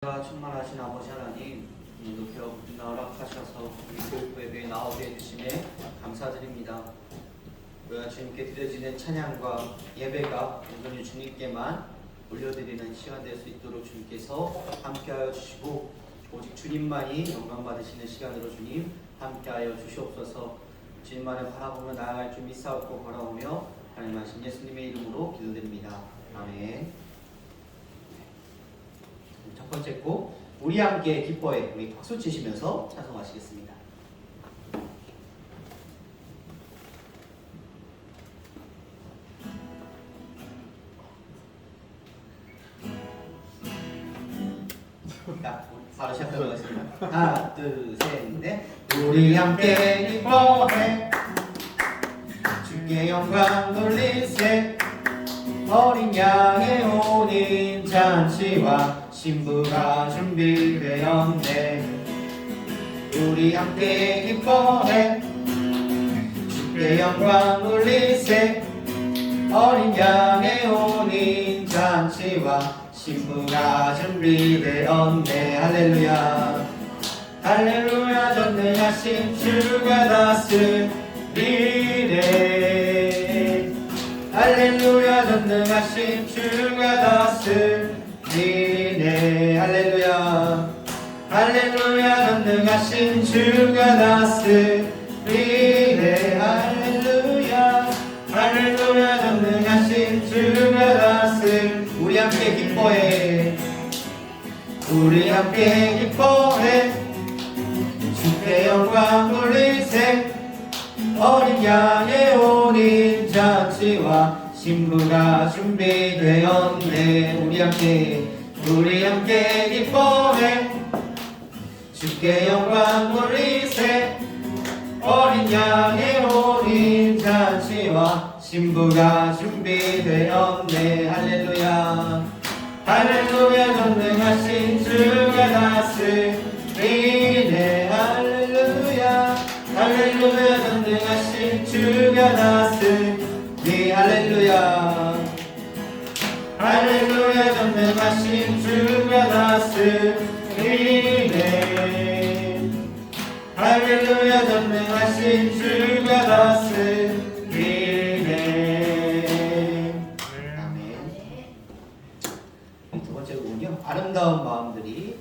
은혜가 충만하신 아버지 하나님, 오늘도 배워보는 허락하셔서 우리 교육부 예배에 나오게 해주심에 감사드립니다. 우리가 주님께 드려지는 찬양과 예배가 온전히 주님께만 올려드리는 시간 될 수 있도록 주님께서 함께하여 주시고, 오직 주님만이 영광 받으시는 시간으로 주님 함께하여 주시옵소서. 주님만을 바라보며 나아갈 줄 믿사옵고 바라오며 하나님 하신 예수님의 이름으로 기도드립니다. 아멘. 첫 번째 곡 우리 함께 기뻐해, 우리 박수 치시면서 찬송하시겠습니다. 자, 바로 시작하도록 하겠습니다. 하나, 둘, 셋, 넷. 우리 함께 기뻐해, 주께 영광 돌리세. 어린 양의 혼인 잔치와 신부가 준비되었네. 우리 함께 기뻐해, 주께 영광 돌리세. 어린 양의 혼인 잔치와 신부가 준비되었네. 할렐루야. 할렐루야. 전능하신 주가 다스리네. 할렐루야. 전능하신 주가 다스리네. 할렐루야. 할렐루야. 전능하신 주가 다스리네. 할렐루야. 할렐루야. 전능하신 주가 다스리네. 우리 함께 기뻐해, 우리 함께 기뻐해, 주께 영광 돌리세. 어린 양의 혼인 잔치와 신부가 준비되었네. 우리 함께 기뻐해, 주께 영광 돌리세. 어린 양의 혼인 잔치와 신부가 준비되었네. 할렐루야. 할렐루야. 전능하신 주가 다스리네. 할렐루야. 할렐루야. 전능하신 주가 다스리네. 할렐루야. 할렐루야. 전능하신 주가 다스리네. 할렐루야. 전능하신 주가 다스리네. 아멘. 두 번째 곡은요, 아름다운 마음들이.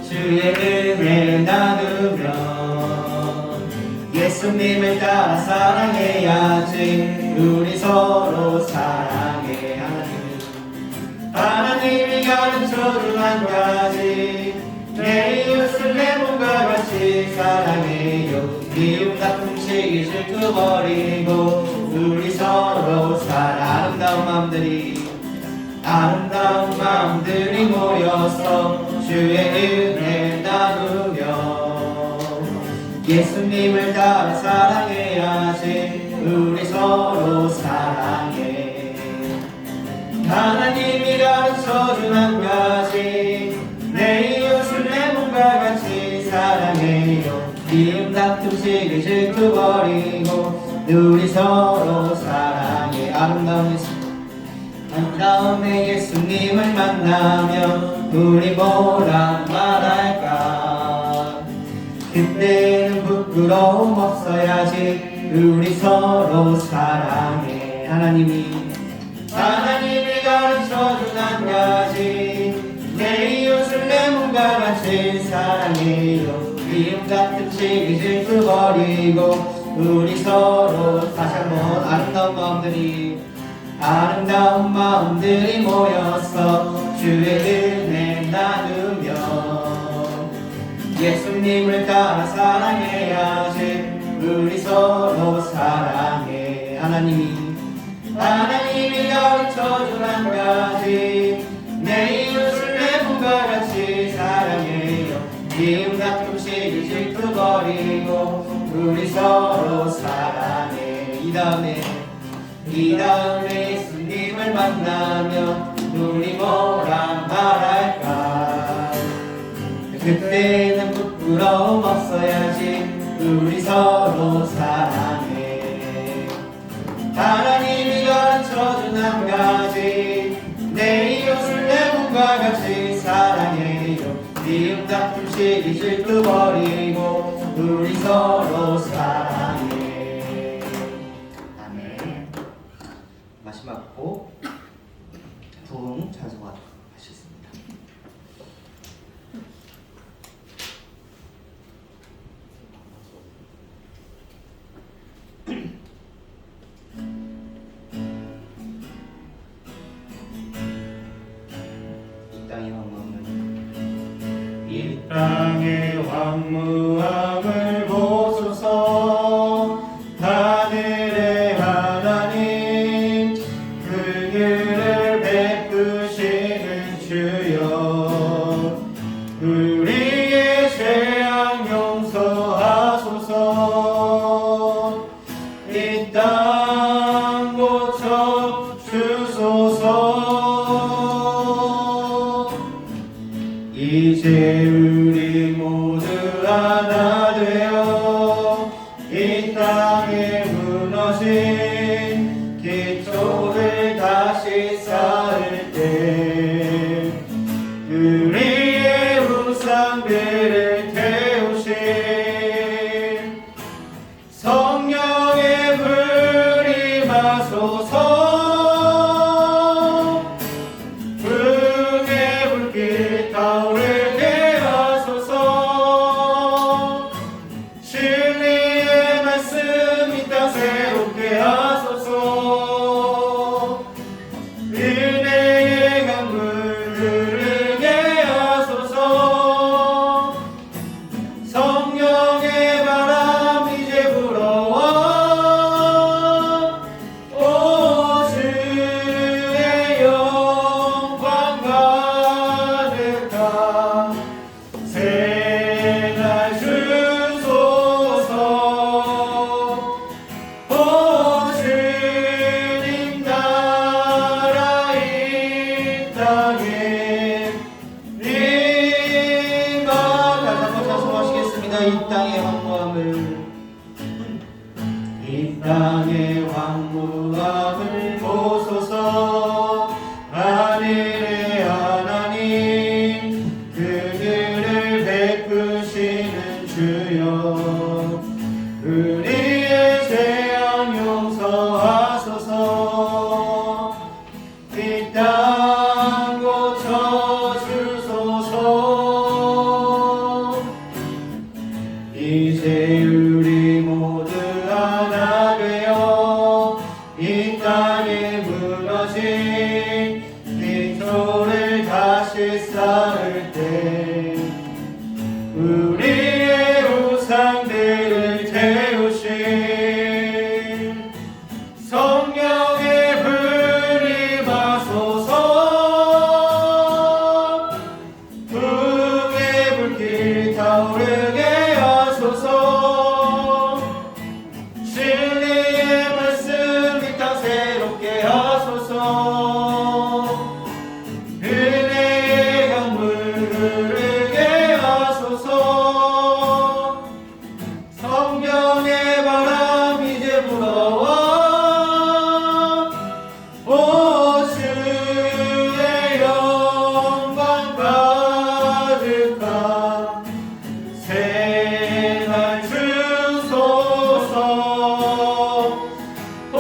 주의 은혜 나누며 예수님을 따라 사랑해야지. 우리 서로 사랑해. 하나님이 가르쳐준 한 가지, 내 이웃을 내 몸과 같이 사랑해요. 미움 다툼 시기 질투 버리고 우리 서로 사랑. 아름다운 마음들이 모여서 주의 은혜 나누며 예수님을 따라 사랑해야지. 우리 서로 사랑해. 하나님이 가르쳐준 한 가지, 내 이웃을 내 몸과 같이 사랑해요. 미움 다툼 시기 질투 버리고 우리 서로 사랑해. 아름다운 예수님을 만나면 우리 뭐라 말할까. 그때는 부끄러움 없어야지. 우리 서로 사랑해. 하나님이 가르쳐준 한 가지, 내 이웃을 내 몸과 같이 사랑해요. 미움 같은 시기 질투 버리고 우리 서로. 다시 한번. 아름다운 마음들이 모여서 주의 은혜 나누며 예수님을 따라 사랑해야지. 우리 서로 사랑해. 하나님이 가르쳐준 한 가지, 내 이웃을 내 몸과 같이 사랑해요. 미움 다툼 시기 질투 버리고 우리 서로 사랑해. 이 다음에 예수님을 만나면 우리 뭐라 말할까. 그때는 부끄러움 없어야지. 우리 서로 사랑해. 하나님이 가르쳐준 한 가지, 내 이웃을 내 몸과 같이 사랑해요. 미움 다툼 시기 질투 버리고 우리 서로 사랑해. 아멘. 마지막 곡 부흥 찬송하도록 하겠습니다. 이 땅의 황무함을 보소서. 하늘의 하나님 긍휼을 베푸시는 주여, 우리의 죄악 용서하소서. 이 땅 고쳐 주소서. 이제 우리 모두 하나 되어 이 땅에 무너진 기초를 다시 쌓을 때 우리의 우상들을 태우신 성령의 불이 마소서. 불의 불길 타오르게 하소서. 진리의 말씀 이 땅 새롭게 하소서. 은혜의 강물 흐르게 하소서. 성령의 바람 이제 불어와. 오 주의 영광 가득한 새날 주소서. 오 주님 나라 이 땅에 님과 다시 한번 찬송하시겠습니다. 이 땅의 황무함을, 이 땅의 황무함을 보소서. 하늘의 하나님 긍휼을 베푸시는 주여, 우리의 죄악 용서하소서. 이 땅 고쳐 주소서. 이제 우리 모두 하나 되어 이 땅에 무너진 기초를 다시 쌓을 때 우리의 우상들을 태우신 성령의 불이 마소서. 불의 불길 타오르게 하소서. 진리의 말씀 이 땅 새롭게 하소서. 은혜의 강물 흐르게 하소서. 성령의 바람 이제 불어와. 오 주의 영광 가득한 새날 주소서. 오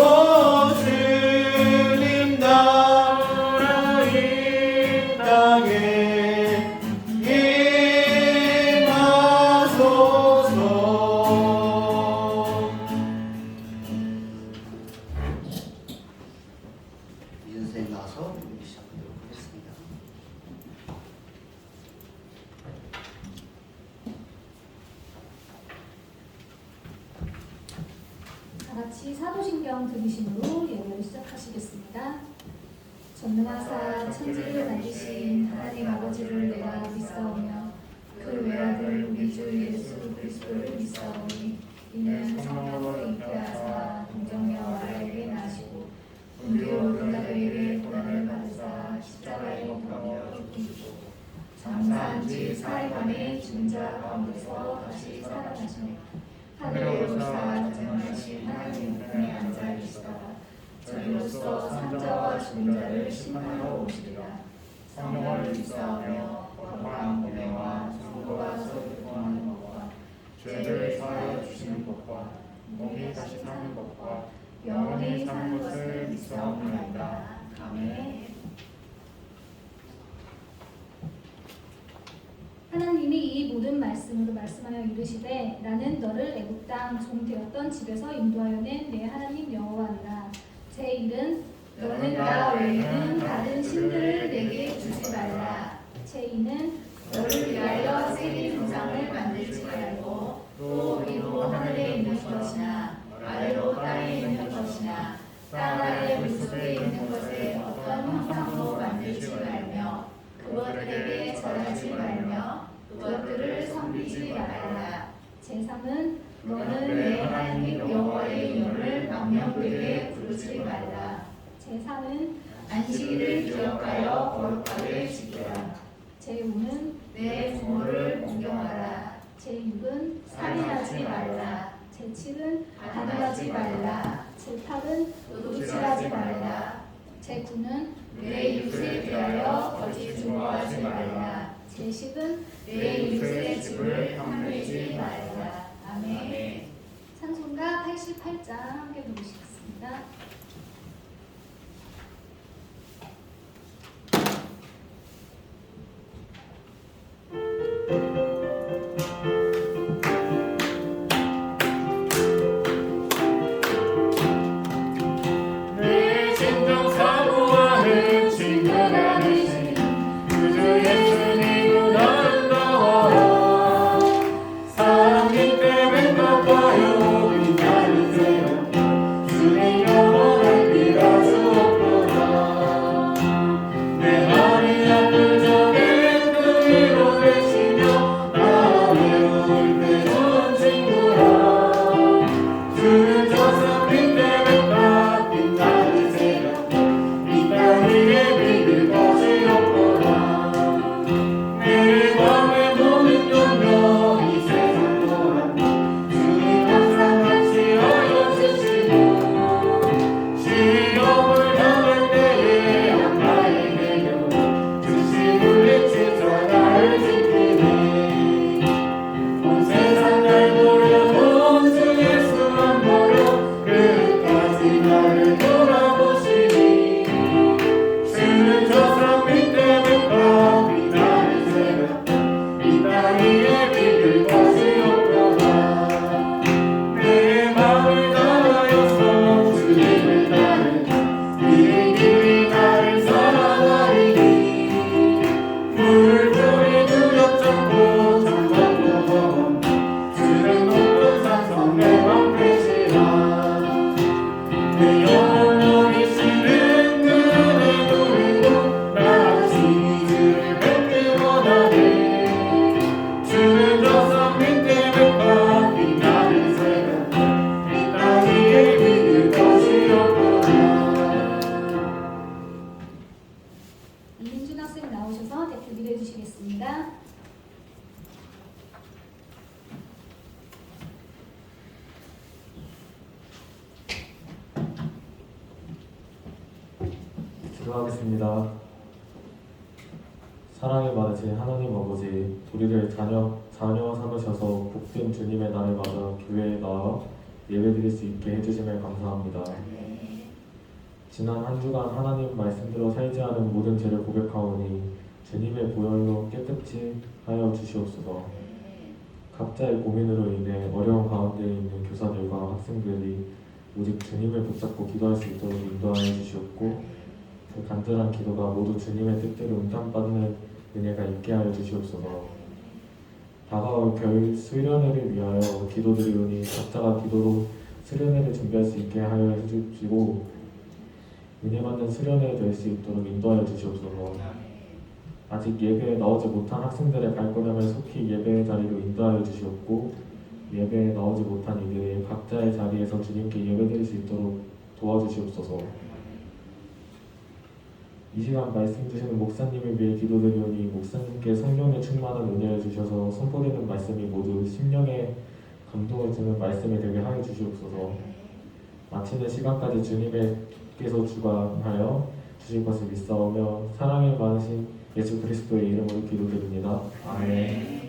주님 나라 이 땅에 임하소서. 이준 선생님 나와서 준비 시작하도록 하겠습니다. 다 같이 사도신경 들으심으로 예배를 시작하시겠습니다. 전능하사 천지를 만드신 하나님 아버지를 내가 믿사오며 그 외아들 우리 주 예수 그리스도를 믿사오니 이는 성령으로 잉태하사 동정녀 마리아에게 나시고 본디오 빌라도에게 고난을 받으사 십자가에 못 박혀 죽으시고 장사한 지 4일 만에 죽은 자 가운데서 다시 살아나시며 중심하여 오시리라. 성령을 입사하며 거룩한 공예와 성도가 서로 통하는 것과 죄를 사하여 주시는 것과 몸이 다시 사는 것과 영원히 사는 것을 믿사옵나이다. 아멘. 하나님이 이 모든 말씀으로 말씀하여 이르시되 나는 너를 애굽 땅 종 되었던 집에서 인도하여 낸 내 하나님 여호와니라. 제 일은 너는 나 외에는 다른 신들을 내게 주지 말라. 제 이는 너를 위하여 새긴 형상을 만들지 말고 또 위로 하늘에 있는 것이나 아래로 땅에 있는 것이나 땅 아래 물속에 있는 것에 어떤 형상도 만들지 말며 그것들에게 절하지 말며 그것들을 섬기지 말라. 제3은 너는 내 하나님 여호와의 이름을 망령되게 부르지 말라. 제4는 안식일을 기억하여 거룩하게 지키라. 제5는 내 부모를 공경하라. 제6은 살인하지 말라. 제7은 간음하지 말라. 제8은 도둑질하지 말라. 제9는 내 이웃에 대하여 거짓 증거하지 말라. 제10은 내 이웃의 집을 탐내지 말라. 아멘. 찬송가 88장 함께 부르시겠습니다. 내 심정 사모하는 친구가 되신 구주 예수님 아름다워요. 사랑님 때문에 바빠요. 빛나는 새벽 주님 영원한 비가 주었구나. 내 마음이 아플 적에 그 위로 되시며 나 외로울 때 좋은 친구라. 주는 저승 빛 때문에 빛나는 새벽 이 땅 위에 빛을 거시었구나. 내 맘에 모든 염려 이 세상 또한 주님 항상 같이 하여 주시고 시험을 당할 때에 한나의 해결 주신 물리치사 나를 지키니 온 세상 날 보려도 주 예수 안 보려 끝까지 나를 돌아보시니 주는 저상 빛 때문에 빛나는 새벽 이 땅 위에 빛을 거시었구나. 내 마음을 다하여서 주님을 따르 이 길이 나를 사랑하리니 물결이 두렵잖고 장막도 범 주는 높은 산성 내 방패시라. 내 영혼 여기시는 그 은혜 누리고 나 친히 주를 뵙기 원하네. 주는 저상 빛 때문에 빛나는 새벽 이 땅 위에 빛을 거시었구나. 이민준 학생 나오셔서 대표 기도해 주시겠습니다. 기도하겠습니다. 사랑이 많으신 하나님 아버지, 우리를 자녀 삼으셔서 복된 주님의 날을 맞아 교회에 나와 예배드릴 수 있게 해주심에 감사합니다. 지난 한 주간 하나님 말씀대로 살지 않은 모든 죄를 고백하오니 주님의 보혈로 깨끗이 하여 주시옵소서. 각자의 고민으로 인해 어려운 가운데 있는 교사들과 학생들이 오직 주님을 붙잡고 기도할 수 있도록 인도하여 주시옵고 그 간절한 기도가 모두 주님의 뜻대로 응답받는 은혜가 있게 하여 주시옵소서. 다가올 겨울 수련회를 위하여 기도드리오니 각자가 기도로 수련회를 준비할 수 있게 하여 해주시고 은혜받는 수련회 될 수 있도록 인도하여 주시옵소서. 아직 예배에 나오지 못한 학생들의 발걸음을 속히 예배의 자리로 인도하여 주시옵고 예배에 나오지 못한 이들이 각자의 자리에서 주님께 예배드릴 수 있도록 도와주시옵소서. 이 시간 말씀 주시는 목사님을 위해 기도드리오니 목사님께 성령의 충만한 은혜를 주셔서 선포되는 말씀이 모두 심령에 감동을 주는 말씀이 되게 하여 주시옵소서. 마치는 시간까지 주님께서 주관하여 주실 것을 믿사오며 사랑이 많으신 예수 그리스도의 이름으로 기도드립니다. 아멘.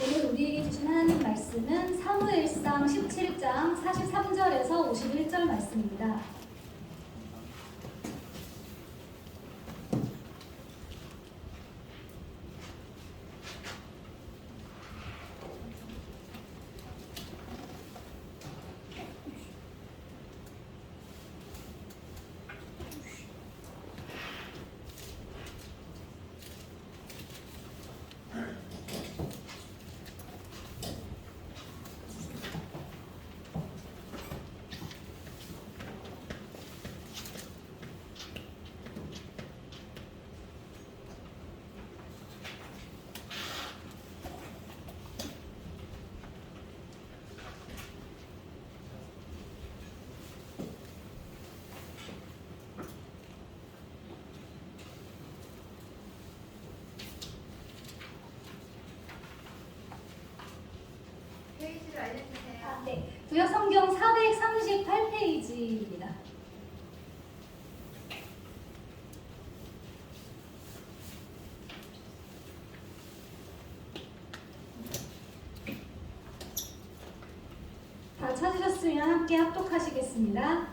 오늘 우리에게 주신 하나님 말씀은 사무엘상 17장 43절에서 51절 말씀입니다. 페이지를 알려주세요. 네, 구약 성경 438페이지입니다. 다 찾으셨으면 함께 합독하시겠습니다.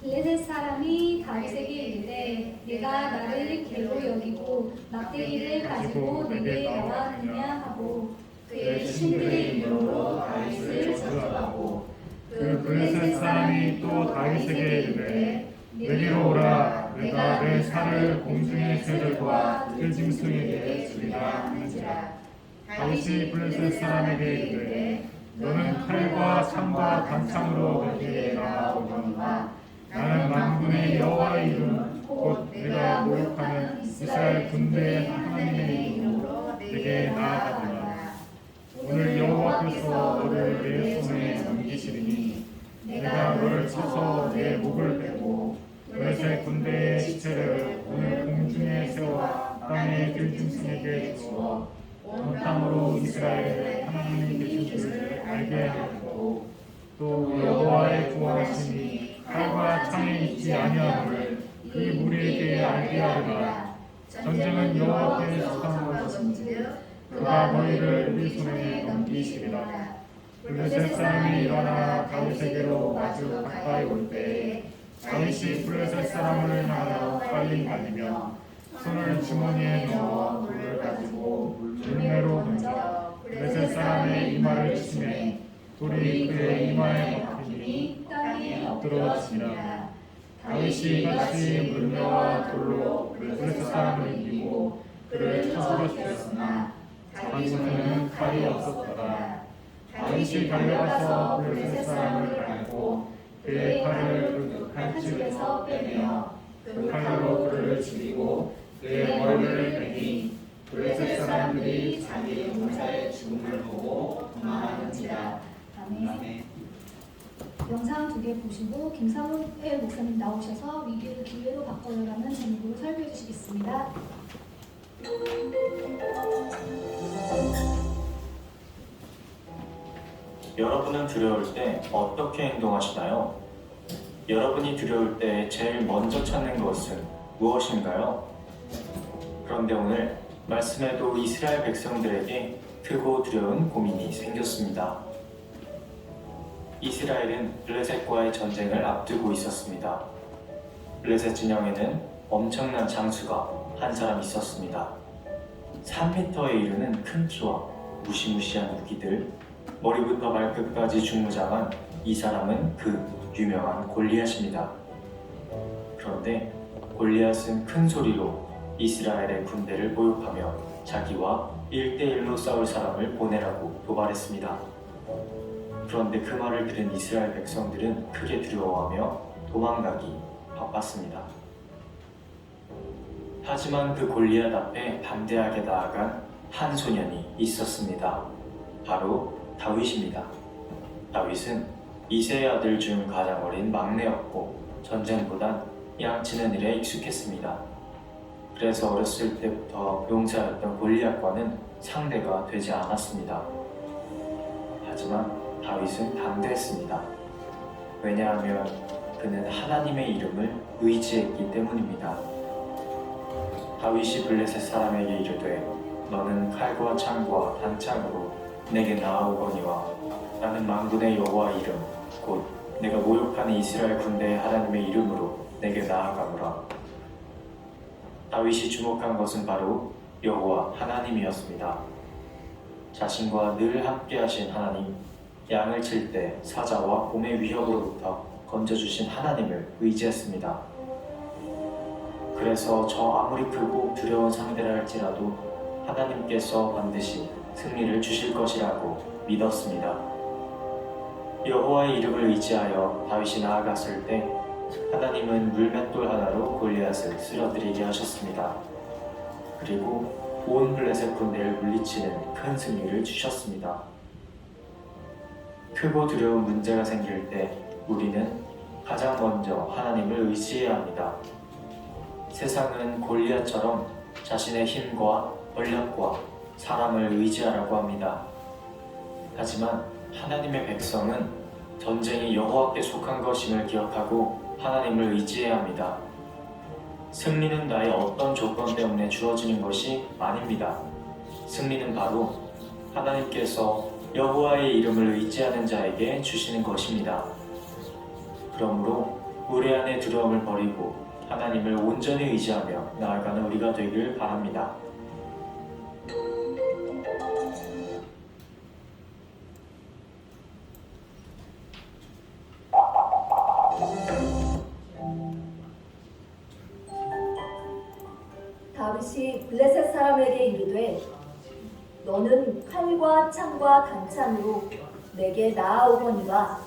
블레셋 사람이 다윗에게 이르되 내가 나를 개로 여기고 막대기를 가지고 내게 나왔느냐 하고 그의 신들의 이름으로 다윗을 저주하고 그 블레셋 사람이 또 다윗에게 이르되 내게로 오라. 내가 내 살을 공중의 새들과 들짐승에게 주리라 하는지라. 다윗이 블레셋 사람에게 이르되 너는 칼과 창과 단창으로 내게 나아오거니와 나는 만군의 여호와의 이름 곧 내가 모욕하는 이스라엘 군대의 하나님의 이름으로 내게 나아가노라. 오늘 여호와께서 너를 내 손에 넘기시리니 내가 너를 쳐서 내 목을 베고 블레셋 군대의 시체를 오늘 공중의 새와 땅의 들짐승에게 주어 온 땅으로 이스라엘의 하나님 계신 줄을 알게 하고 또 여호와의 구원하심이 칼과 창에 있지 아니함을 그 무리에게 알게 하리라. 전쟁은 여호와께 속한 것인즉 그가 너희를 우리 손에 넘기시리라. 블레셋 사람이 일어나 다윗에게로 마주 가까이 올 때에 다윗이 블레셋 사람을 향하여 빨리 달리며 손을 주머니에 넣어 물을 가지고 물매로 던져 블레셋 사람의 이마를 치매 돌이 그의 이마에 박히니 땅에 엎드러지니라. 다윗이 같이 물매와 돌로 블레셋 사람을 이기고 그를 쳐서 죽였으나 자기 손에는 칼이 없었더라. 다윗이 달려가서 블레셋 사람을 갈고 그의 칼을 그 칼집에서 빼내어 그 칼로 그를 죽이고 그의 머리를 베니 블레셋 사람들이 자기 용사의 죽음을 보고 도망하는지라. 아멘. 아멘. 영상 2개 보시고 김사무엘 목사님 나오셔서 위기를 기회로 바꿔요라는 제목으로 설교해 주시겠습니다. 여러분은 두려울 때 어떻게 행동하시나요? 여러분이 두려울 때 제일 먼저 찾는 것은 무엇인가요? 그런데 오늘 말씀에도 이스라엘 백성들에게 크고 두려운 고민이 생겼습니다. 이스라엘은 블레셋과의 전쟁을 앞두고 있었습니다. 블레셋 진영에는 엄청난 장수가 한 사람 있었습니다. 3m에 이르는 큰 키와 무시무시한 무기들, 머리부터 발끝까지 중무장한 이 사람은 그 유명한 골리앗입니다. 그런데 골리앗은 큰 소리로 이스라엘의 군대를 모욕하며 자기와 1대1로 싸울 사람을 보내라고 도발했습니다. 그런데 그 말을 들은 이스라엘 백성들은 크게 두려워하며 도망가기 바빴습니다. 하지만 그 골리앗 앞에 담대하게 나아간 한 소년이 있었습니다. 바로 다윗입니다. 다윗은 이새의 아들 중 가장 어린 막내였고 전쟁보단 양치는 일에 익숙했습니다. 그래서 어렸을 때부터 용사였던 골리앗과는 상대가 되지 않았습니다. 하지만 다윗은 반대했습니다. 왜냐하면 그는 하나님의 이름을 의지했기 때문입니다. 다윗이 블레셋 사람에게 이르되 너는 칼과 창과 단창으로 내게 나아오거니와 나는 만군의 여호와 이름 곧 내가 모욕하는 이스라엘 군대의 하나님의 이름으로 내게 나아가노라. 다윗이 주목한 것은 바로 여호와 하나님이었습니다. 자신과 늘 함께하신 하나님, 양을 칠 때 사자와 곰의 위협으로부터 건져주신 하나님을 의지했습니다. 그래서 저 아무리 크고 두려운 상대라 할지라도 하나님께서 반드시 승리를 주실 것이라고 믿었습니다. 여호와의 이름을 의지하여 다윗이 나아갔을 때 하나님은 물맷돌 하나로 골리앗을 쓰러뜨리게 하셨습니다. 그리고 온 블레셋 군대를 물리치는 큰 승리를 주셨습니다. 크고 두려운 문제가 생길 때 우리는 가장 먼저 하나님을 의지해야 합니다. 세상은 골리앗처럼 자신의 힘과 권력과 사람을 의지하라고 합니다. 하지만 하나님의 백성은 전쟁이 여호와께 속한 것임을 기억하고 하나님을 의지해야 합니다. 승리는 나의 어떤 조건 때문에 주어지는 것이 아닙니다. 승리는 바로 하나님께서 여호와의 이름을 의지하는 자에게 주시는 것입니다. 그러므로 우리 안의 두려움을 버리고 하나님을 온전히 의지하며 나아가는 우리가 되길 바랍니다. 다윗이 블레셋 사람에게 이르되 너는 칼과 창과 단창으로 내게 나아오거니와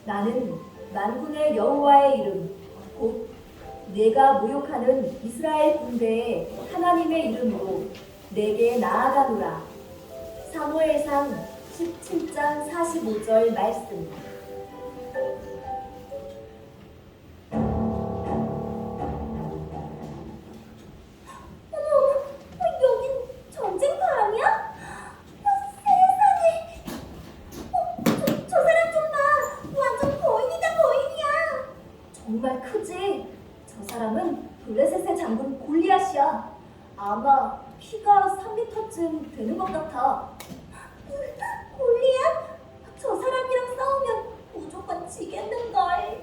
나는 만군의 여호와의 이름 곧 내가 모욕하는 이스라엘 군대의 하나님의 이름으로 내게 나아가노라. 사무엘상 17장 45절 말씀. 여긴 전쟁터라냐? 세상에! 저 사람 좀 봐! 완전 거인이다, 거인이야! 정말 크지? 저 사람은 블레셋의 장군 골리앗이야. 아마 키가 3m쯤 되는 것 같아. 골리앗? 저 사람이랑 싸우면 무조건 지겠는걸.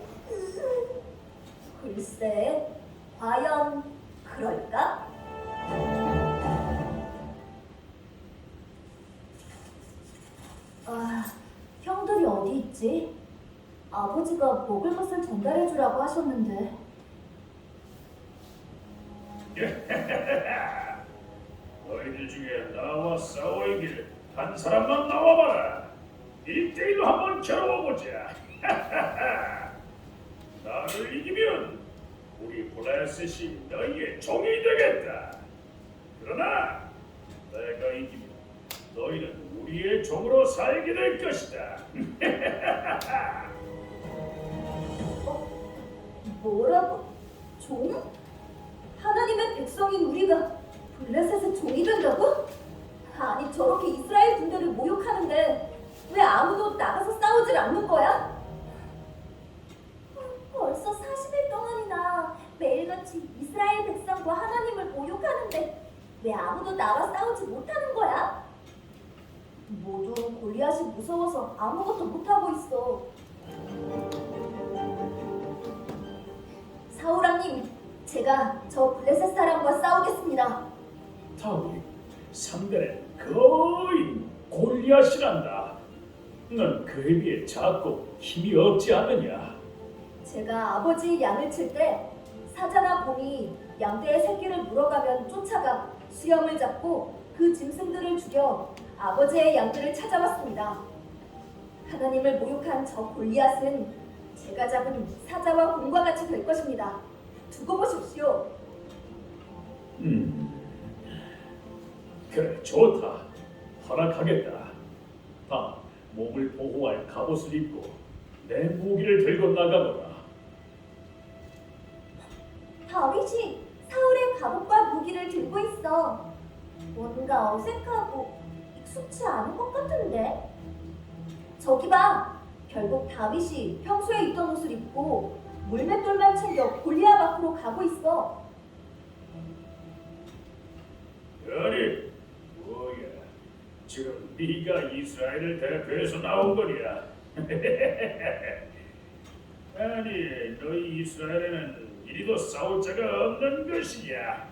글쎄, 과연 그럴까? 형들이 어디 있지? 아버지가 먹을 것을 전달해 주라고 하셨는데. 너희들 중에 나와 싸워이길 한 사람만 나와봐라. 1대1로 한번 겨뤄보자. 나를 이기면 우리 블레셋이 너희의 종이 되겠다. 그러나 내가 이기면 너희는 우리의 종으로 살게 될 것이다. 뭐라고? 종? 하나님의 백성인 우리가 블레셋의 종이 된다고? 아니 저렇게 이스라엘 군대를 모욕하는데 왜 아무도 나가서 싸우질 않는 거야? 벌써 40일 동안이나 매일같이 이스라엘 백성과 하나님을 모욕하는데 왜 아무도 나와 싸우지 못하는 거야? 모두 골리앗이 무서워서 아무것도 못하고 있어. 사울왕님, 제가 저 블레셋 사람과 싸우겠습니다. 다윗, 상대는 거의 골리앗이란다. 넌 그에 비해 작고 힘이 없지 않느냐? 제가 아버지 양을 칠 때 사자나 곰이 양떼의 새끼를 물어가면 쫓아가 수염을 잡고 그 짐승들을 죽여 아버지의 양들을 찾아왔습니다. 하나님을 모욕한 저 골리앗은 제가 잡은 사자와 곰과 같이 될 것입니다. 두고 보십시오. 그래, 좋다. 허락하겠다. 몸을 보호할 갑옷을 입고 내 무기를 들고 나가거라. 다윗이 사울의 갑옷과 무기를 들고 있어. 뭔가 어색하고 익숙치 않은 것 같은데. 저기 봐. 결국 다윗이 평소에 입던 옷을 입고 물맷돌만 챙겨 골리앗 앞으로 가고 있어. 아니, 뭐야? 지금 네가 이스라엘을 대표해서 나온 거냐? 아니, 너희 이스라엘에는 이리도 싸울 자가 없는 것이냐?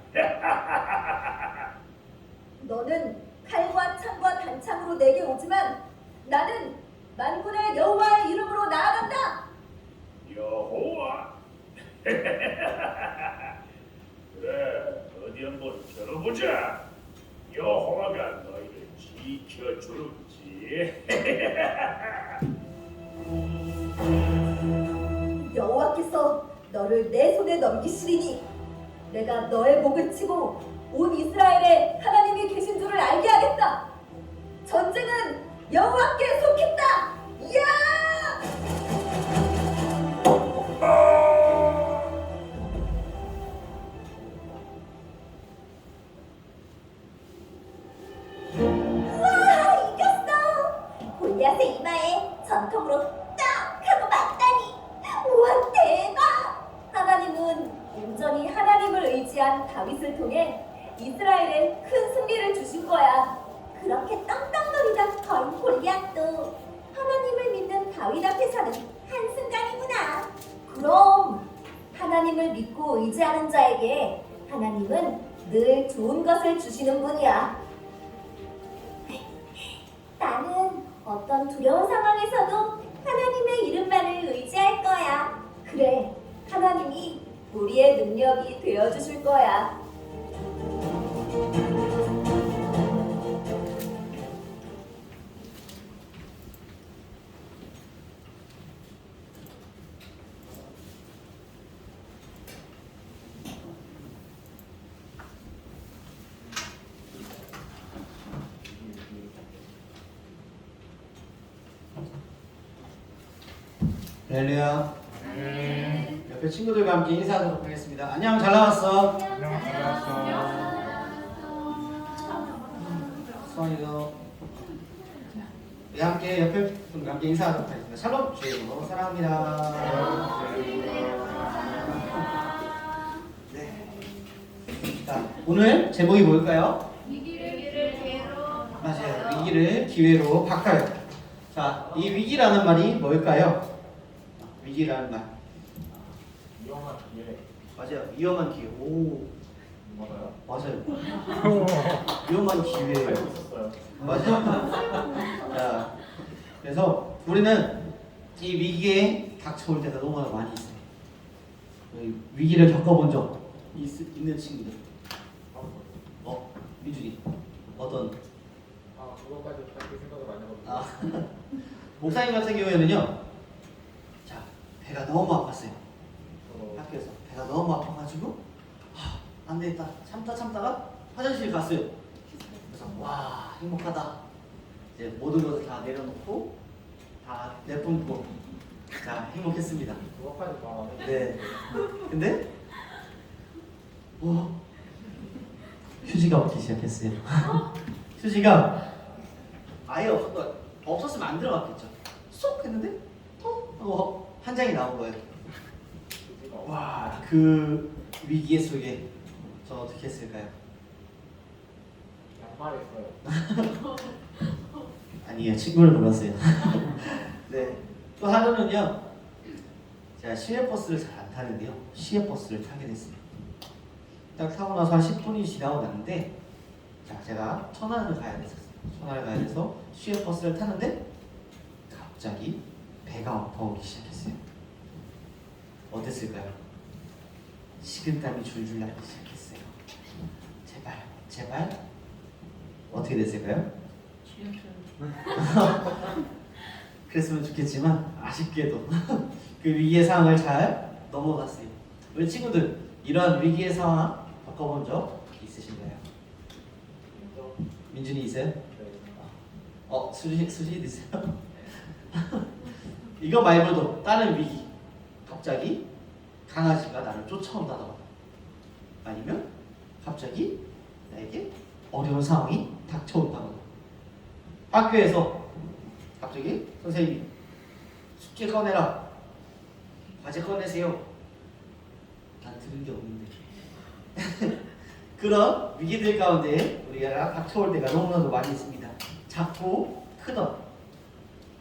너는 칼과 창과 단창으로 내게 오지만 나는 만군의 여호와의 이름으로 나아간다. 여호와. 그래, 어디 한번 겨뤄보자. 여호와가 너희를 지켜주는지. 여호와께서 너를 내 손에 넘기시리니 내가 너의 목을 치고 온 이스라엘에 하나님이 계신 줄을 알게 하겠다. 전쟁은 여호와께 속했다. 야! 우와, 이겼어! 골리앗의 이마에 전통으로 딱 하고 맞다니. 우와, 대박! 하나님은 온전히 하나님을 의지한 다윗을 통해 이스라엘에 큰 승리를 주신 거야. 그렇게 떡떡거리던 거인 골리앗도 하나님을 믿는 다윗 앞에 서는 한순간이구나. 그럼 하나님을 믿고 의지하는 자에게 하나님은 늘 좋은 것을 주시는 분이야. 나는 어떤 두려운 상황에서도 하나님의 이름만을 의지할 거야. 그래, 하나님이 우리의 능력이 되어주실 거야. 할렐루야. 옆에 친구들과 함께 인사하도록 하겠습니다. 안녕, 잘 나왔어. 수환이도. 우리 함께 옆에 분과 함께 인사하도록 하겠습니다. 샬롬, 주의 이름으로 사랑합니다. 네. 자, 오늘 제목이 뭘까요? 맞아요. 위기를 기회로 바꿔요. 자, 이 위기라는 말이 뭘까요? 위기라는 말. 위험한 기회. 맞아요. 위험한 기회. 오, 맞아요? 맞아요. 위험한 기회. 알고 있었어요. 맞아요. 자, 그래서 우리는 이 위기에 닥쳐올 때가 너무나 많이 있어요. 위기를 겪어본 적 있는 친구들. 민준이 어떤? 그것까지 딱히 생각을 많이 해봤어요. 아, 목사님 같은 경우에는요. 자, 배가 너무 아팠어요. 학교에서 배가 너무 아파가지고 안 되겠다. 참다가 화장실 갔어요. 그래서 와, 행복하다. 이제 모든 것을 다 내려놓고 다 내뿜고 자, 행복했습니다. 그것까지 말하면. 네. 근데 휴지가 없기 시작했어요. 휴지가 아예 없었으면 안 들어갔겠죠. 쏙 했는데 톡 하고 한 장이 나온 거예요. 와, 그 위기의 속에 저 어떻게 했을까요? 양말했어요. 아니에요, 친구를 불렀어요. 네. 또 하루는요, 제가 시외버스를 잘 안 타는데요, 시외버스를 타게 됐어요. 딱 타고 나서 한 10분이 지나고 났는데, 자, 제가 천안을 가야 됐었어요. 천안을 가야 돼서 시외버스를 타는데 갑자기 배가 아파오기 시작했어요. 어땠을까요? 식은땀이 줄줄 나기 시작했어요. 제발 어떻게 됐을까요? 그랬으면 좋겠지만 아쉽게도 그 위기의 상황을 잘 넘어갔어요. 우리 친구들 이런 위기의 상황 겪어본 적 있으신가요? 민준이 있어요? 수진이도 있어요? 이거 말고도 다른 위기, 갑자기 강아지가 나를 쫓아온다거나 아니면 갑자기 나에게 어려운 상황이 닥쳐온다거나 학교에서 갑자기 선생님, 숙제 꺼내라. 과제 꺼내세요. 난 들은 게 없는데. 그런 위기들 가운데 우리가 닥쳐올 때가 너무나도 많이 있습니다. 작고 크던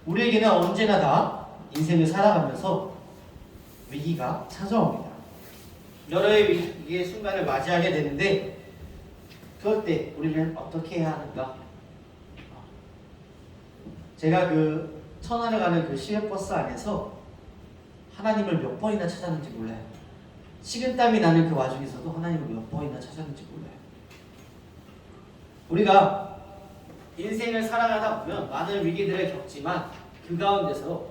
우리에게는 언제나 다 인생을 살아가면서 위기가 찾아옵니다. 여러 위기의 순간을 맞이하게 되는데 그럴 때 우리는 어떻게 해야 하는가? 제가 그 천안에 가는 그 시외버스 안에서 하나님을 몇 번이나 찾았는지 몰라요. 식은땀이 나는 그 와중에서도 하나님을 몇 번이나 찾았는지 몰라요. 우리가 인생을 살아가다 보면 많은 위기들을 겪지만 그 가운데서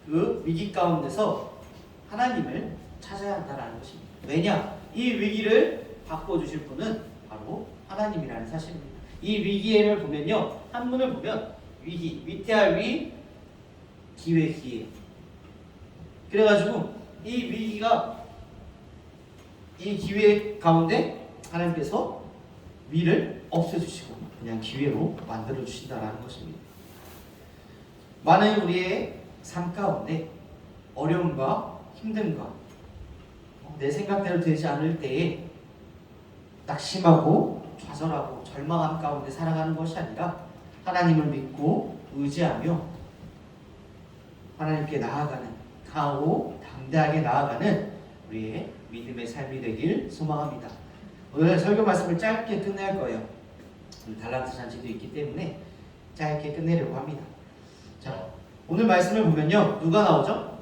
그 위기 가운데서 하나님을 찾아야 한다는 것입니다. 왜냐? 이 위기를 바꿔주실 분은 바로 하나님이라는 사실입니다. 이 위기를 보면요, 한문을 보면 위기, 위태할 위, 기회, 기회. 그래가지고 이 위기가 이 기회 가운데 하나님께서 위를 없애주시고 그냥 기회로 만들어 주신다라는 것입니다. 많은 우리의 삶 가운데 어려움과 힘듦과 내 생각대로 되지 않을 때에 낙심하고 좌절하고 절망함 가운데 살아가는 것이 아니라 하나님을 믿고 의지하며 하나님께 나아가는, 강하고 당대하게 나아가는 우리의 믿음의 삶이 되길 소망합니다. 오늘 설교 말씀을 짧게 끝낼 거예요. 달란트 잔치도 있기 때문에 짧게 끝내려고 합니다. 자, 오늘 말씀을 보면요, 누가 나오죠?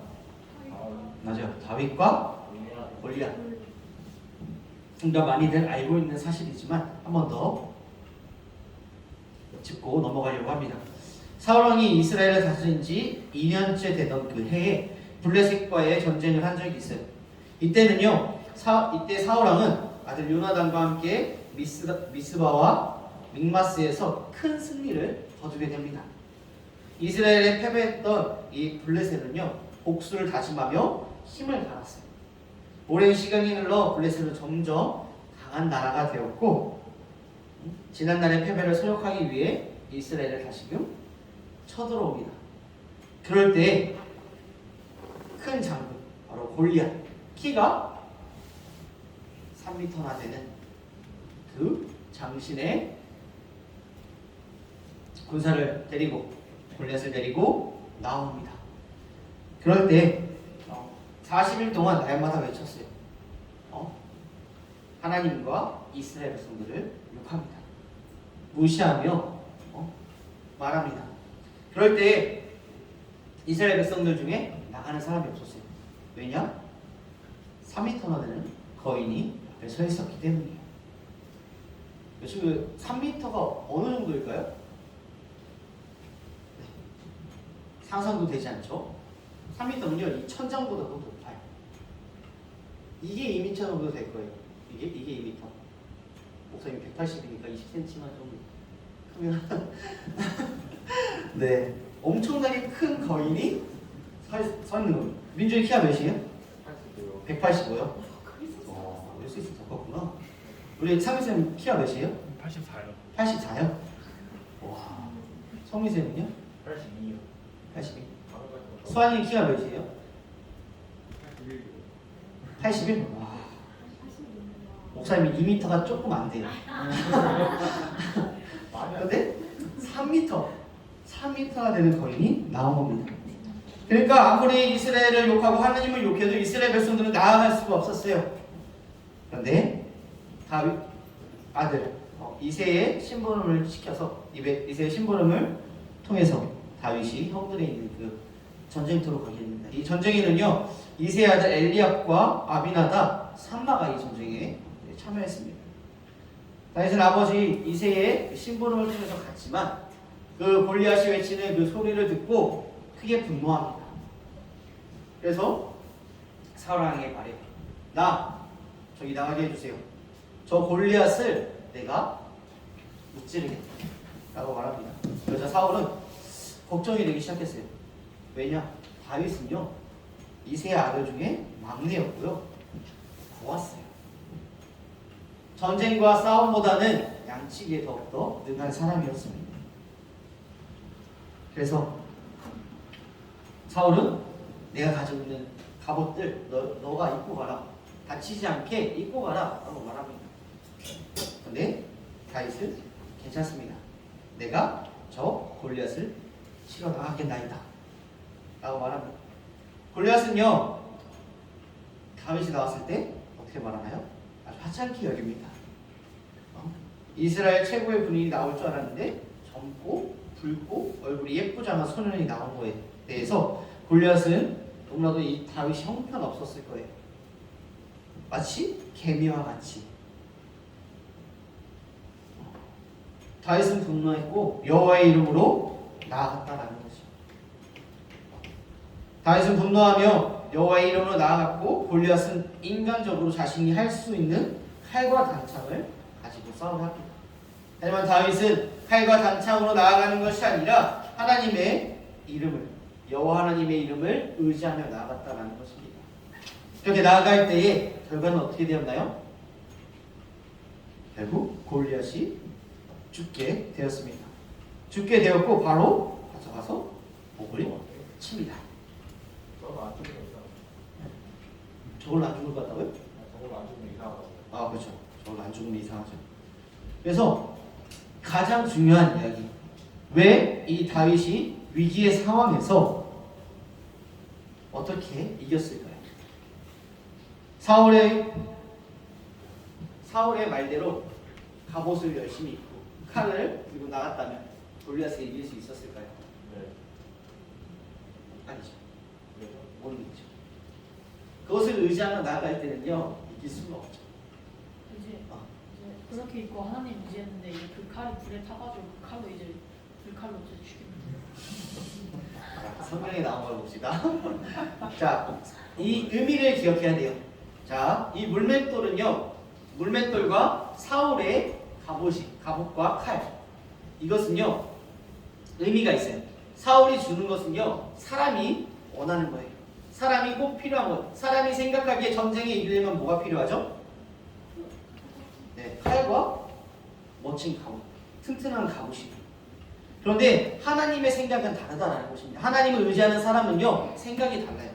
맞아요. 다윗과 골리앗. 우리가 많이들 알고 있는 사실이지만 한 번 더 짚고 넘어가려고 합니다. 사울왕이 이스라엘을 다스린 지 2년째 되던 그 해에 블레셋과의 전쟁을 한 적이 있어요. 이때는요, 이때 사울왕은 아들 요나단과 함께 미스바와 믹마스에서 큰 승리를 거두게 됩니다. 이스라엘에 패배했던 이 블레셋은요, 복수를 다짐하며 힘을 갈았어요. 오랜 시간이 흘러 블레셋은 점점 강한 나라가 되었고, 지난날의 패배를 서력하기 위해 이스라엘을 다시금 쳐들어옵니다. 그럴 때 큰 장군, 바로 골리앗, 키가 3m나 되는 그 장신의 군사를 데리고, 골리앗을 데리고 나옵니다. 그럴 때 40일 동안 날마다 외쳤어요. 하나님과 이스라엘 백성들을 욕합니다. 무시하며 말합니다. 그럴 때 이스라엘 백성들 중에 나가는 사람이 없었어요. 왜냐? 3m나 되는 거인이 앞에 서 있었기 때문이에요. 지금 3m가 어느 정도일까요? 네. 상상도 되지 않죠? 3m는요, 이 천장보다도 높아요. 이게 2m 정도 될 거예요. 이게 2m. 목사님 180이니까 20cm만 좀 크면 네, 엄청나게 큰 거인이 서 있는 겁니다. 민주의 키가 몇이에요? 185요. 예수 있을 것 같구나. 우리 창민쌤 키가 몇이에요? 84요. 84요? 와. 성민쌤은요? 82요. 82. 수환이 키가 몇이에요? 81? 와. 목사님이 2m가 조금 안 돼요. 그런데 3m가 되는 거인이 나온 겁니다. 그러니까 아무리 이스라엘을 욕하고 하나님을 욕해도 이스라엘 백성들은 나아갈 수가 없었어요. 그런데 다윗 아들 이새의 심부름을 시켜서 이새의 심부름을 통해서 다윗이 형들에 있는 그 전쟁터로 가게 됩니다. 이 전쟁에는요, 이새의 아들 엘리압과 아비나답, 삼마가 이 전쟁에 참여했습니다. 다윗은 아버지 이새의 심부름을 통해서 갔지만 그 골리앗이 외치는 그 소리를 듣고 크게 분노합니다. 그래서 사울왕에게 말해요. 저기 나가게 해주세요. 저 골리앗을 내가 무찌르겠다 라고 말합니다. 그래서 사울은 걱정이 되기 시작했어요. 왜냐? 다윗은요, 이새의 아들 중에 막내였고요, 고왔어요. 전쟁과 싸움보다는 양치기에 더욱더 능한 사람이었습니다. 그래서 사울은 내가 가지고 있는 갑옷들 너가 입고 가라. 다치지 않게 입고 가라 라고 말합니다. 근데 다윗은 괜찮습니다. 내가 저 골리앗을 치러 나가겠나이다 라고 말합니다. 골리앗은요 다윗이 나왔을 때 어떻게 말하나요? 아주 하찮게 여깁니다. 이스라엘 최고의 군인이 나올 줄 알았는데 젊고 붉고 얼굴이 예쁘장한 소년이 나온 거에 대해서 골리앗은 너무나도 이 다윗이 형편없었을 거예요. 마치 개미와 같이. 다윗은 분노했고 여호와의 이름으로 나아갔다라는 거죠. 다윗은 분노하며 여호와의 이름으로 나아갔고 골리앗은 인간적으로 자신이 할 수 있는 칼과 단창을 가지고 싸움을 합니다. 하지만 다윗은 칼과 단창으로 나아가는 것이 아니라 하나님의 이름을 여호와 하나님의 이름을 의지하며 나아갔다라는 것입니다. 그렇게 나아갈 때에 결과는 어떻게 되었나요? 결국 골리앗이 죽게 되었습니다. 죽게 되었고 바로 가져가서 목을 칩니다. 저거 안 죽으면 이상하다. 저걸로 안 죽을 것 같다고요? 저거 안 죽으면 이상하다. 아 그렇죠. 저걸로 안 죽으면 이상하죠. 그래서 가장 중요한 이야기, 왜 이 다윗이 위기의 상황에서 어떻게 이겼을까요? 사울의 말대로 갑옷을 열심히 입고 칼을 들고 나갔다면 골리앗을 이길 수 있었을까요? 네. 아니죠. 네. 못 이기죠. 그것을 의지하며 나아갈 때는요 이길 수가 없죠. 이제 어. 그렇게 입고 하나님 의지했는데 이제 그 칼이 불에 타가지고 그 칼로 이제 불칼로 이제 죽이면 자, 성경에 나온 걸 봅시다. 자, 이 의미를 기억해야 돼요. 자, 이 물맷돌은요, 물맷돌과 사울의 갑옷과 칼. 이것은요, 의미가 있어요. 사울이 주는 것은요, 사람이 원하는 거예요. 사람이 꼭 필요한 것. 사람이 생각하기에 전쟁에 이기려면 뭐가 필요하죠? 네, 칼과 멋진 갑옷, 튼튼한 갑옷이. 그런데 하나님의 생각은 다르다라는 것입니다. 하나님을 의지하는 사람은요 생각이 달라요.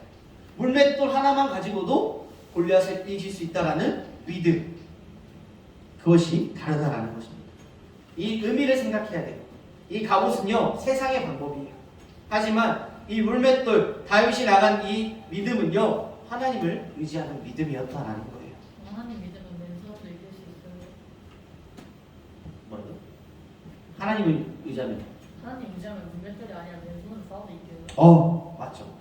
물맷돌 하나만 가지고도 골리앗을 이길 수 있다라는 믿음, 그것이 다르다라는 것입니다. 이 의미를 생각해야 돼요. 이 갑옷은요 세상의 방법이에요. 하지만 이 물맷돌 다윗이 나간 이 믿음은요 하나님을 의지하는 믿음이었다라는 거예요. 하나님 믿으면 맨손으로 이길 수 있어요. 뭐요? 하나님을 의지하면 하나님 의지하면 물맷돌이 아니라 맨손으로 싸워도 이겨요. 맞죠.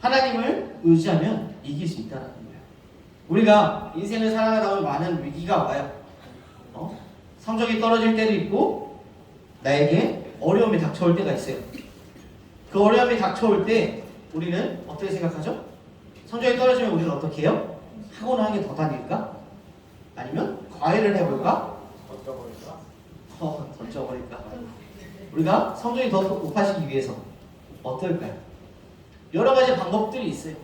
하나님을 의지하면 이길 수 있다는 거예요. 우리가 인생을 살아가다 보면 많은 위기가 와요. 성적이 떨어질 때도 있고 나에게 어려움이 닥쳐올 때가 있어요. 그 어려움이 닥쳐올 때 우리는 어떻게 생각하죠? 성적이 떨어지면 우리는 어떻게 해요? 학원을 한 개 더 다닐까? 아니면 과외를 해볼까? 어쩌버릴까? 던져버릴까? 우리가 성적이 더 높아지기 위해서 어떨까요? 여러 가지 방법들이 있어요.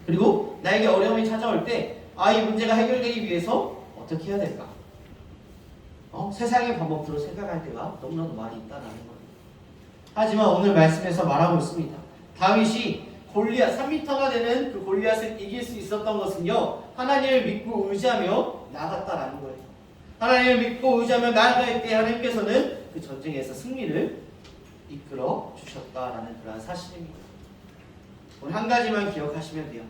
그리고 나에게 어려움이 찾아올 때 이 문제가 해결되기 위해서 어떻게 해야 될까? 세상의 방법들을 생각할 때가 너무나도 많이 있다는 거예요. 하지만 오늘 말씀에서 말하고 있습니다. 다윗이 골리앗 3m가 되는 그 골리앗을 이길 수 있었던 것은요 하나님을 믿고 의지하며 나아갔다라는 거예요. 하나님을 믿고 의지하며 나아갈 때 하나님께서는 그 전쟁에서 승리를 이끌어 주셨다라는 그런 사실입니다. 오늘 한 가지만 기억하시면 돼요.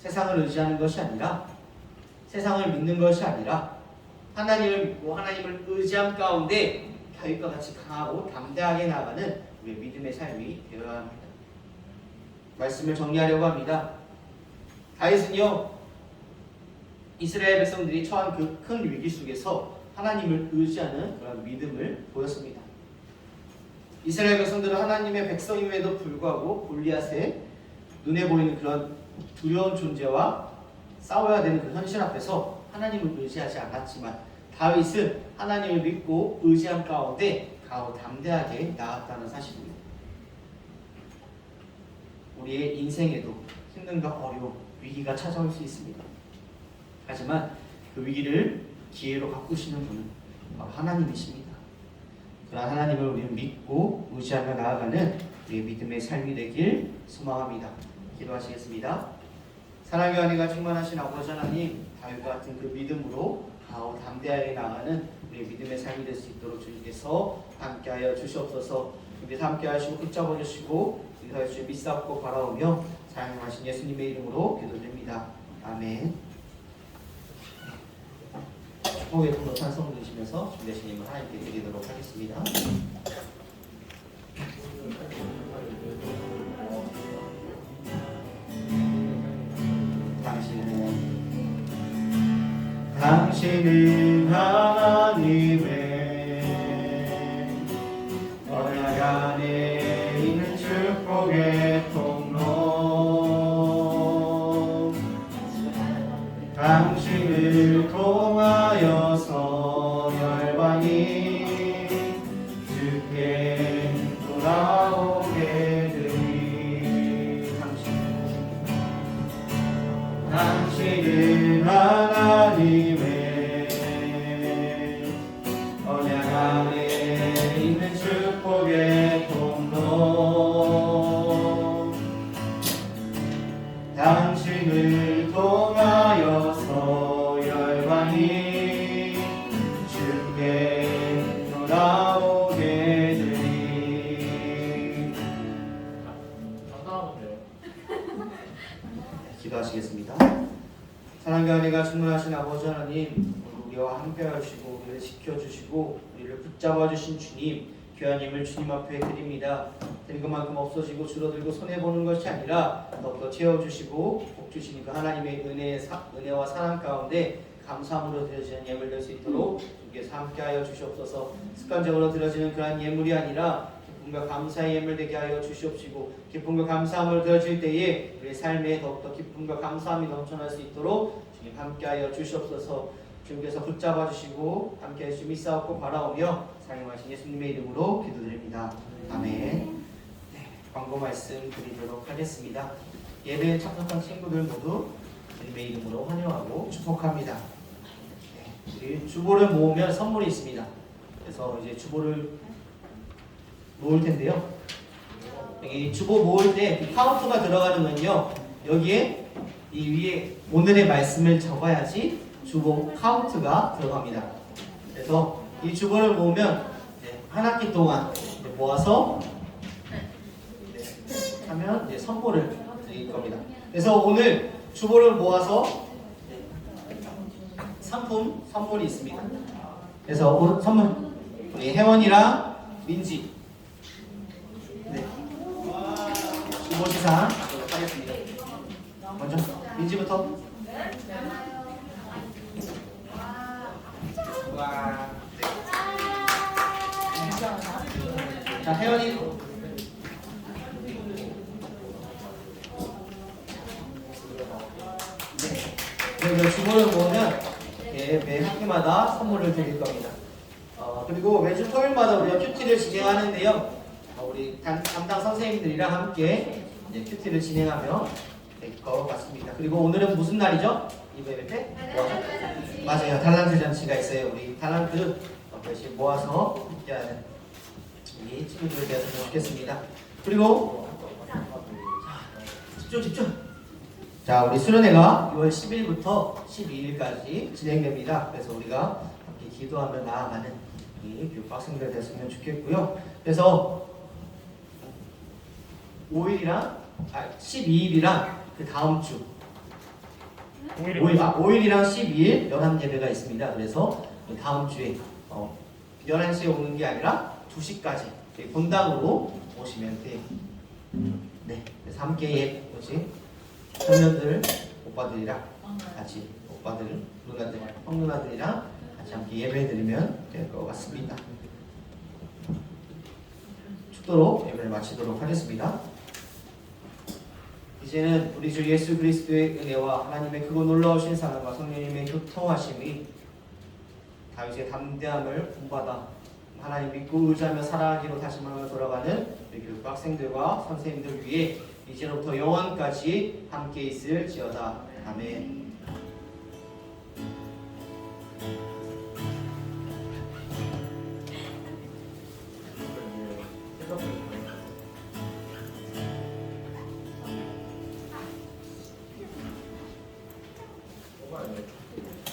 세상을 의지하는 것이 아니라, 세상을 믿는 것이 아니라 하나님을 믿고 하나님을 의지함 가운데 다윗과 같이 강하고 담대하게 나가는 우리의 믿음의 삶이 되어야 합니다. 말씀을 정리하려고 합니다. 다윗은요 이스라엘 백성들이 처한 그 큰 위기 속에서 하나님을 의지하는 그런 믿음을 보였습니다. 이스라엘 백성들은 하나님의 백성임에도 불구하고 골리앗의 눈에 보이는 그런 두려운 존재와 싸워야 되는 그 현실 앞에서 하나님을 의지하지 않았지만 다윗은 하나님을 믿고 의지함 가운데 강하고 담대하게 나았다는 사실입니다. 우리의 인생에도 힘듦과 어려움, 위기가 찾아올 수 있습니다. 하지만 그 위기를 기회로 바꾸시는 분은 바로 하나님이십니다. 그런 하나님을 우리는 믿고 의지하며 나아가는 우리의 믿음의 삶이 되길 소망합니다. 기도하시겠습니다. 사랑의 은혜가 충만하신 아버지 하나님, 다윗과 같은 그 믿음으로 강하고 담대하게 나아가는 우리의 믿음의 삶이 될 수 있도록 주님께서 함께하여 주시옵소서. 주님께서 함께하시고 붙잡아 주시고 인도하여 주시 믿사옵고 바라오며 사랑하신 예수님의 이름으로 기도드립니다. 아멘. 축복의 통로 찬송 드리시면서 준비되신 힘을 하나님께 드리도록 하겠습니다. 당신은 하나님의 언약 안에 있는 축복의 통로, 당신을 통하여서 열방이 주께 돌아오게 되니, 당신은 하나님의 언약 안에 있는 축복의 통로, 당신을 통하여서 열방이 주께 돌아오게 되니. 감사하면 돼요. 기도하시겠습니다. 사랑과 은혜가 충만하신 아버지 하나님, 우리와 함께 하시고 우리를 지켜주시고 우리를 붙잡아 주신 주님, 귀한 힘을 주님 앞에 드립니다. 드린 것만큼 없어지고 줄어들고 손해보는 것이 아니라 더욱더 채워주시고 복주시는 그 하나님의 은혜와 사랑 가운데 감사함으로 드려지는 예물 될 수 있도록 주께서 함께하여 주시옵소서. 습관적으로 드려지는 그러한 예물이 아니라 기쁨과 감사의 예물 되게 하여 주시옵시고, 기쁨과 감사함을 드려질 때에 우리의 삶에 더욱더 기쁨과 감사함이 넘쳐날 수 있도록 주님 함께하여 주시옵소서. 주님께서 붙잡아 주시고 함께해 주시 믿사옵고 바라오며 사랑하신 예수님의 이름으로 기도드립니다. 아멘. 네, 광고 말씀 드리도록 하겠습니다. 예배에 참석한 친구들 모두 주님의 이름으로 환영하고 축복합니다. 네, 우리 주보를 모으면 선물이 있습니다. 그래서 이제 주보를 모을 텐데요. 여기 주보 모을 때 카운트가 들어가는 건요, 여기에 이 위에 오늘의 말씀을 적어야지 주보 카운트가 들어갑니다. 그래서 이 주보를 모으면 한 학기 동안 모아서 하면 이제 선물을 드릴 겁니다. 그래서 오늘 주보를 모아서 상품 선물이 있습니다. 그래서 오늘 선물 우리 혜원이랑 민지 주보 시상 하겠습니다. 먼저 민지부터. 와. 자, 혜연이. 그래서 주보를 모으면 매 학기마다 선물을 드릴 겁니다. 그리고 매주 토요일마다 우리가 큐티를 진행하는데요. 우리 담당 선생님들이랑 함께 이제 큐티를 진행하며 될 것 같습니다. 그리고 오늘은 무슨 날이죠? 이번 때? 맞아요. 달란트 잔치가 있어요. 우리 달란트 열심히 모아서 함께하는 우리 친구들을 되었으면 좋겠습니다. 그리고 집중. 자, 우리 수련회가 6월 10일부터 12일까지 진행됩니다. 그래서 우리가 함께 기도하며 나아가는 이 교육 학생들 되었으면 좋겠고요. 그래서 12일이랑 그 다음 주 5일이랑 12일 연합 예배가 있습니다. 그래서 다음 주에 11시에 오는 게 아니라 2시까지 본당으로 오시면 돼요. 네, 그래서 함께 청년들 오빠들이랑 같이 누나들, 형 누나들이랑 같이 함께 예배드리면 될 것 같습니다. 축도로 예배를 마치도록 하겠습니다. 이제는 우리 주 예수 그리스도의 은혜와 하나님의 크고 놀라우신 사랑과 성령님의 교통하심이 다윗의 담대함을 본받아 하나님 믿고 의지하며 살아가기로 다짐하며 돌아가는 교육 학생들과 선생님들 위해 이제로부터 영원까지 함께 있을지어다. 아멘. 뽑아야 돼.